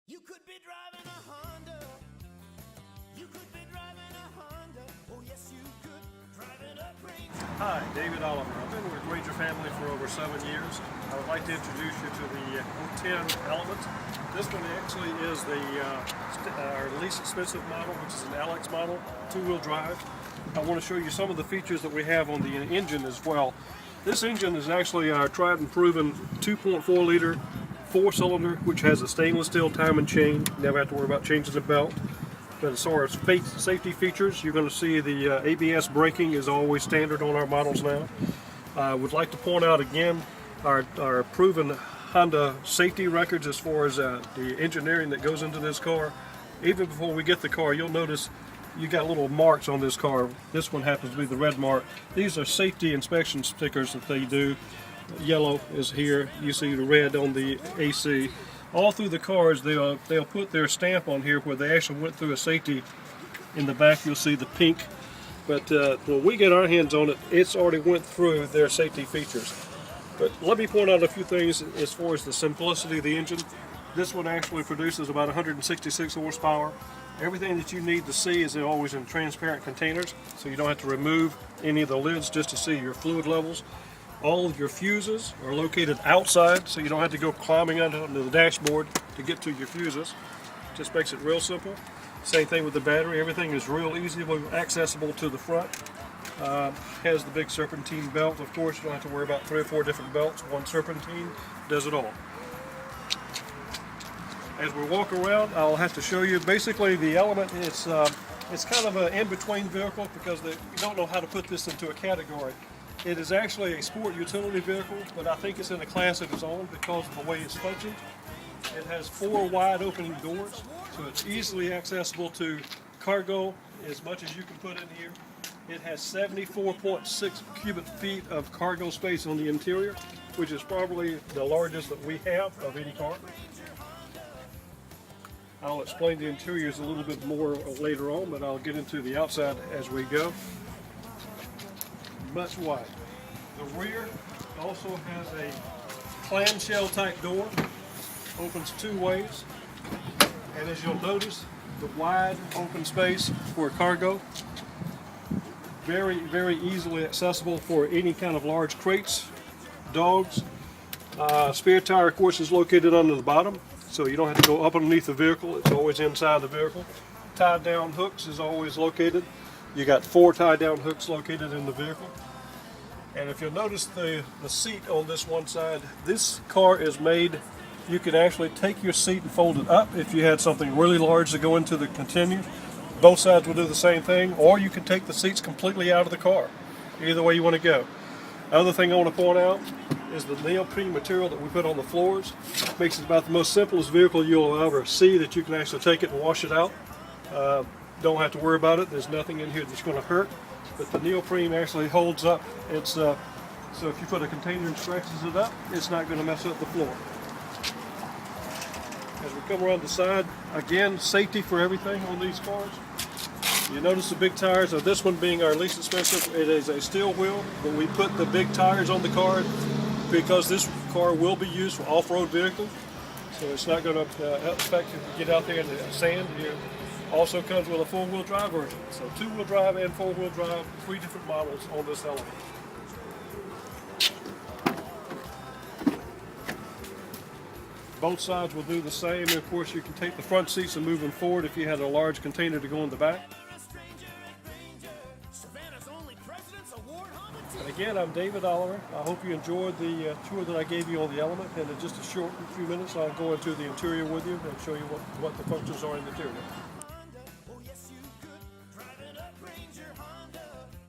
You could be driving a Honda. You could be driving a Honda. Oh yes, you could. Driving a Grainger. Hi, David Oliver. I've been with Grainger family for over 7 years. I would like to introduce you to the 010 Element. This one actually is our least expensive model, which is an LX model, two-wheel drive. I want to show you some of the features that we have on the engine as well. This engine is actually our tried and proven 2.4 liter 4-cylinder, which has a stainless steel timing chain. You never have to worry about changing the belt. But as far as safety features, you're going to see the ABS braking is always standard on our models now. I would like to point out again our proven Honda safety records as far as the engineering that goes into this car. Even before we get the car, you'll notice you got little marks on this car. This one happens to be the red mark. These are safety inspection stickers that they do. Yellow is here. You see the red on the AC. All through the cars, they'll put their stamp on here where they actually went through a safety. In the back, you'll see the pink. But when we get our hands on it, it's already went through their safety features. But let me point out a few things as far as the simplicity of the engine. This one actually produces about 166 horsepower. Everything that you need to see is always in transparent containers, so you don't have to remove any of the lids just to see your fluid levels. All of your fuses are located outside, so you don't have to go climbing under the dashboard to get to your fuses. Just makes it real simple. Same thing with the battery. Everything is real easily accessible to the front. Has the big serpentine belt. Of course, you don't have to worry about 3 or 4 different belts. One serpentine does it all. As we walk around, I'll have to show you basically the Element. It's kind of an in-between vehicle because you don't know how to put this into a category. It is actually a sport utility vehicle, but I think it's in a class of its own because of the way it's functioned. It has 4 wide opening doors, so it's easily accessible to cargo as much as you can put in here. It has 74.6 cubic feet of cargo space on the interior, which is probably the largest that we have of any car. I'll explain the interiors a little bit more later on, but I'll get into the outside as we go. Much wide. The rear also has a clamshell type door, opens 2 ways, and as you'll notice, the wide open space for cargo, very easily accessible for any kind of large crates, dogs. Spare tire, of course, is located under the bottom, so you don't have to go up underneath the vehicle. It's always inside the vehicle. Tied down hooks is always located. You got 4 tied down hooks located in the vehicle. And if you'll notice the seat on this one side, this car is made, you can actually take your seat and fold it up if you had something really large to go into the container. Both sides will do the same thing, or you can take the seats completely out of the car. Either way you want to go. Other thing I want to point out is the neoprene material that we put on the floors. Makes it about the most simplest vehicle you'll ever see that you can actually take it and wash it out. Don't have to worry about it. There's nothing in here that's going to hurt. But the neoprene actually holds up. It's so if you put a container and stretches it up, it's not going to mess up the floor. As we come around the side, again, safety for everything on these cars. You notice the big tires. Of this one being our least expensive, it is a steel wheel, but we put the big tires on the car because this car will be used for off-road vehicles. So it's not going to affect you if you get out there in the sand. It also comes with a 4-wheel drive version. So 2-wheel drive and 4-wheel drive, 3 different models on this Element. Both sides will do the same. Of course, you can take the front seats and move them forward if you had a large container to go in the back. And again, I'm David Oliver. I hope you enjoyed the tour that I gave you on the Element. And in just a few minutes, I'll go into the interior with you and show you what the functions are in the interior.